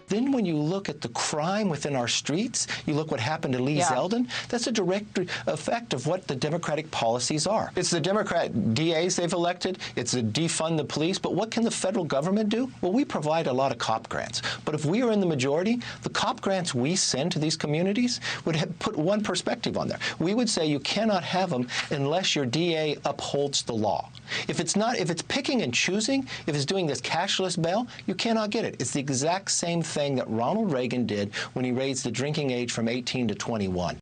Then when you look at the crime within our streets, you look what happened to Lee Zeldin, that's a direct effect of what the Democratic policies are. It's the Democrat DAs they've elected, it's to defund the police, but what can the federal government do? Well, we provide a lot of cop grants. But if we are in the majority, the cop grants we send to these communities would put one perspective on there. We would say you cannot have them unless your DA upholds the law. If it's picking and choosing, if it's doing this cashless bail, you cannot get it. It's the exact same thing that Ronald Reagan did when he raised the drinking age from 18 to 21.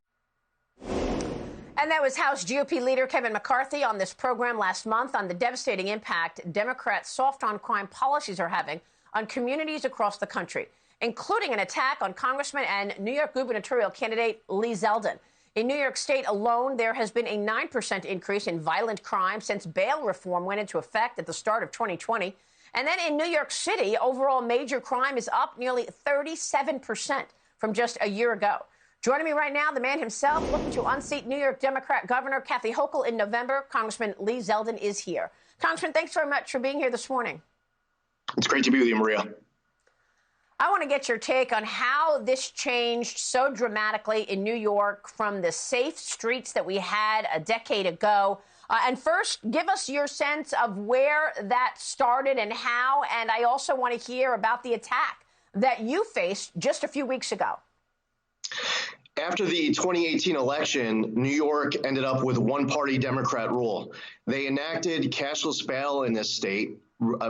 And that was House GOP leader Kevin McCarthy on this program last month on the devastating impact Democrats' soft-on-crime policies are having on communities across the country, including an attack on Congressman and New York gubernatorial candidate Lee Zeldin. In New York State alone, there has been a 9% increase in violent crime since bail reform went into effect at the start of 2020. And then in New York City, overall major crime is up nearly 37% from just a year ago. Joining me right now, the man himself looking to unseat New York Democrat Governor Kathy Hochul in November. Congressman Lee Zeldin is here. Congressman, thanks very much for being here this morning. It's great to be with you, Maria. I want to get your take on how this changed so dramatically in New York from the safe streets that we had a decade ago. And first, give us your sense of where that started and how. And I also want to hear about the attack that you faced just a few weeks ago. After the 2018 election, New York ended up with one-party Democrat rule. They enacted cashless bail in this state,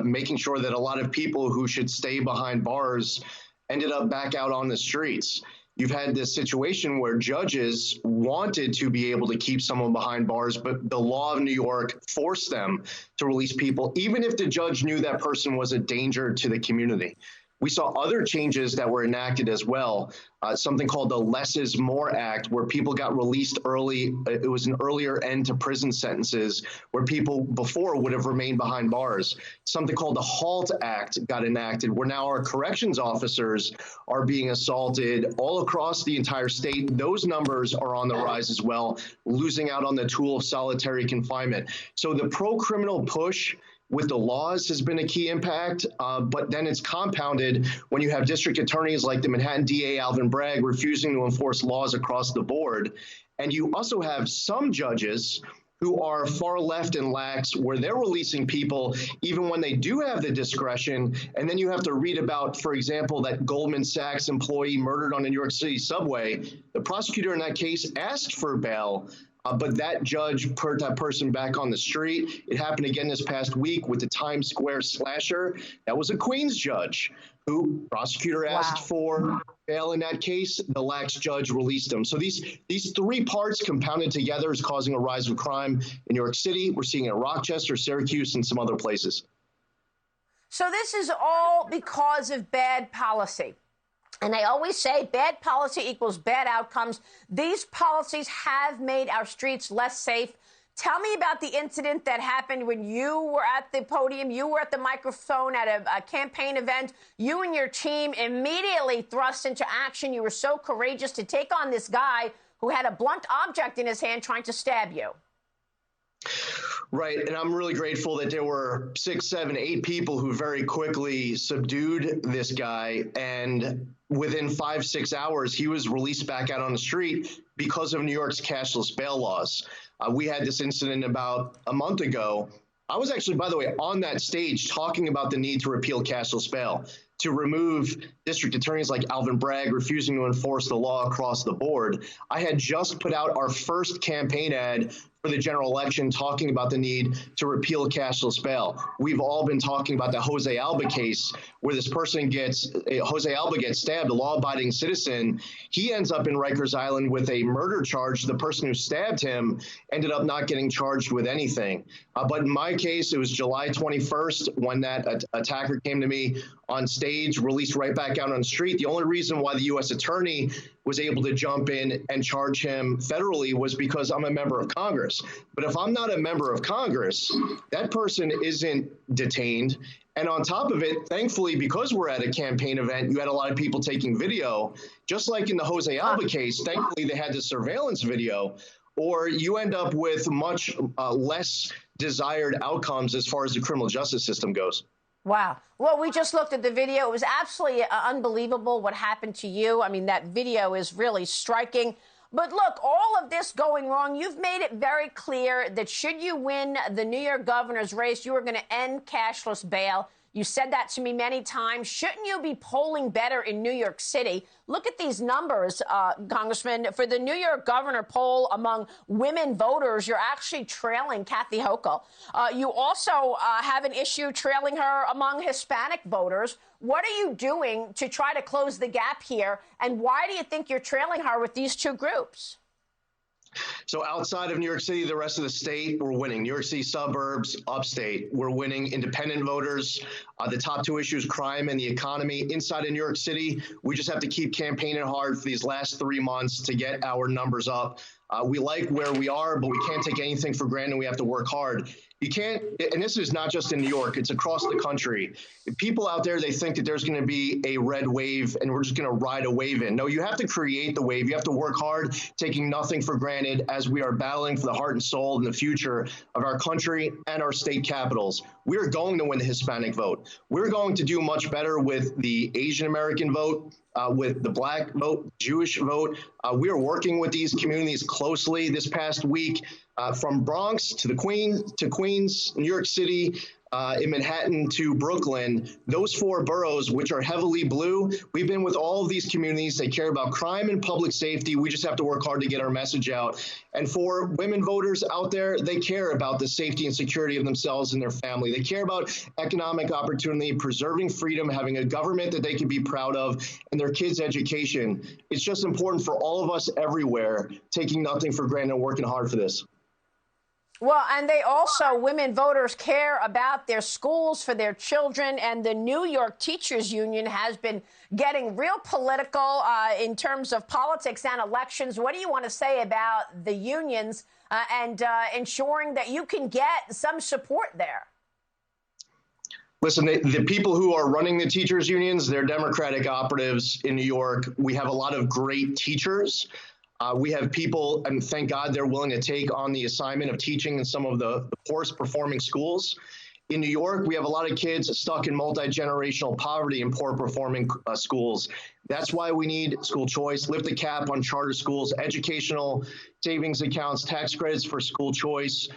making sure that a lot of people who should stay behind bars ended up back out on the streets. You've had this situation where judges wanted to be able to keep someone behind bars, but the law of New York forced them to release people, even if the judge knew that person was a danger to the community. We saw other changes that were enacted as well, something called the Less is More Act, where people got released early. It was an earlier end to prison sentences where people before would have remained behind bars. Something called the HALT Act got enacted, where now our corrections officers are being assaulted all across the entire state. Those numbers are on the rise as well, losing out on the tool of solitary confinement. So the pro-criminal push with the laws has been a key impact, but then it's compounded when you have district attorneys like the Manhattan DA Alvin Bragg refusing to enforce laws across the board. And you also have some judges who are far left and lax, where they're releasing people even when they do have the discretion. And then you have to read about, for example, that Goldman Sachs employee murdered on a New York City subway. The prosecutor in that case asked for bail, but that judge put that person back on the street. It happened again this past week with the Times Square slasher. That was a Queens judge who prosecutor asked for bail in that case. The lax judge released him. So these three parts compounded together is causing a rise of crime in New York City. We're seeing it in Rochester, Syracuse, and some other places. So this is all because of bad policy. And I always say bad policy equals bad outcomes. These policies have made our streets less safe. Tell me about the incident that happened when you were at the podium, you were at the microphone at a campaign event. You and your team immediately thrust into action. You were so courageous to take on this guy who had a blunt object in his hand trying to stab you. Right. And I'm really grateful that there were 6, 7, 8 people who very quickly subdued this guy. And within 5, 6 hours, he was released back out on the street because of New York's cashless bail laws. We had this incident about a month ago. I was actually, by the way, on that stage talking about the need to repeal cashless bail, to remove district attorneys like Alvin Bragg refusing to enforce the law across the board. I had just put out our first campaign ad for the general election talking about the need to repeal cashless bail. We've all been talking about the Jose Alba case where this person Jose Alba gets stabbed, a law-abiding citizen. He ends up in Rikers Island with a murder charge. The person who stabbed him ended up not getting charged with anything. But in my case, it was July 21st when that attacker came to me on stage, released right back out on the street. The only reason why the U.S. attorney was able to jump in and charge him federally was because I'm a member of Congress. But if I'm not a member of Congress, that person isn't detained. And on top of it, thankfully, because we're at a campaign event, you had a lot of people taking video, just like in the Jose Alba case. Thankfully, they had the surveillance video, or you end up with much less desired outcomes as far as the criminal justice system goes. Wow. Well, we just looked at the video. It was absolutely unbelievable what happened to you. I mean, that video is really striking. But look, all of this going wrong, you've made it very clear that should you win the New York governor's race, you are going to end cashless bail. You said that to me many times. Shouldn't you be polling better in New York City? Look at these numbers, Congressman. For the New York governor poll among women voters, you're actually trailing Kathy Hochul. You also have an issue trailing her among Hispanic voters. What are you doing to try to close the gap here? And why do you think you're trailing her with these two groups? So outside of New York City, the rest of the state, we're winning. New York City suburbs, upstate, we're winning independent voters. The top two issues, crime and the economy. Inside of New York City, we just have to keep campaigning hard for these last 3 months to get our numbers up. We like where we are, but we can't take anything for granted. We have to work hard. You can't, and this is not just in New York, it's across the country. People out there, they think that there's going to be a red wave and we're just going to ride a wave in. No, you have to create the wave. You have to work hard, taking nothing for granted as we are battling for the heart and soul and the future of our country and our state capitals. We're going to win the Hispanic vote. We're going to do much better with the Asian American vote. With the Black vote, Jewish vote. We are working with these communities closely this past week, from Bronx to the Queens, New York City, in Manhattan to Brooklyn. Those 4 boroughs, which are heavily blue, we've been with all of these communities. They care about crime and public safety. We just have to work hard to get our message out. And for women voters out there, they care about the safety and security of themselves and their family. They care about economic opportunity, preserving freedom, having a government that they can be proud of, and their kids' education. It's just important for all of us everywhere, taking nothing for granted and working hard for this. Well, and they also, women voters, care about their schools for their children. And the New York Teachers Union has been getting real political in terms of politics and elections. What do you want to say about the unions and ensuring that you can get some support there? Listen, the people who are running the teachers unions, they're Democratic operatives in New York. We have a lot of great teachers. We have people, and thank God they're willing to take on the assignment of teaching in some of the poorest performing schools. In New York, we have a lot of kids stuck in multi-generational poverty in poor performing schools. That's why we need school choice, lift the cap on charter schools, educational savings accounts, tax credits for school choice.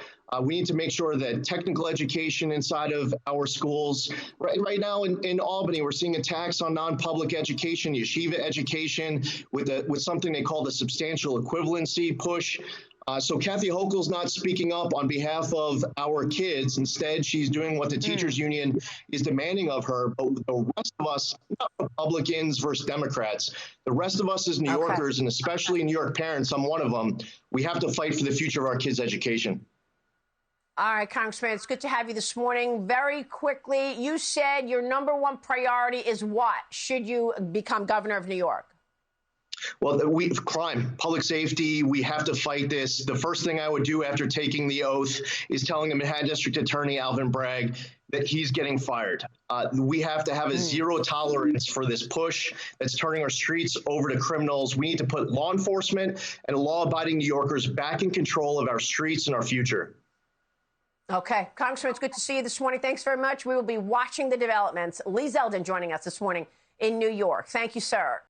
We need to make sure that technical education inside of our schools, right now in Albany, we're seeing a tax on non-public education, yeshiva education, with something they call the substantial equivalency push. So Kathy Hochul's not speaking up on behalf of our kids. Instead, she's doing what the teachers union is demanding of her. But the rest of us, not Republicans versus Democrats, the rest of us as New Yorkers, and especially New York parents, I'm one of them, we have to fight for the future of our kids' education. All right, Congressman, it's good to have you this morning. Very quickly, you said your #1 priority is what, should you become governor of New York? Well, crime, public safety, we have to fight this. The first thing I would do after taking the oath is telling the Manhattan District Attorney, Alvin Bragg, that he's getting fired. We have to have a zero tolerance for this push that's turning our streets over to criminals. We need to put law enforcement and law-abiding New Yorkers back in control of our streets and our future. Okay. Congressman, it's good to see you this morning. Thanks very much. We will be watching the developments. Lee Zeldin joining us this morning in New York. Thank you, sir.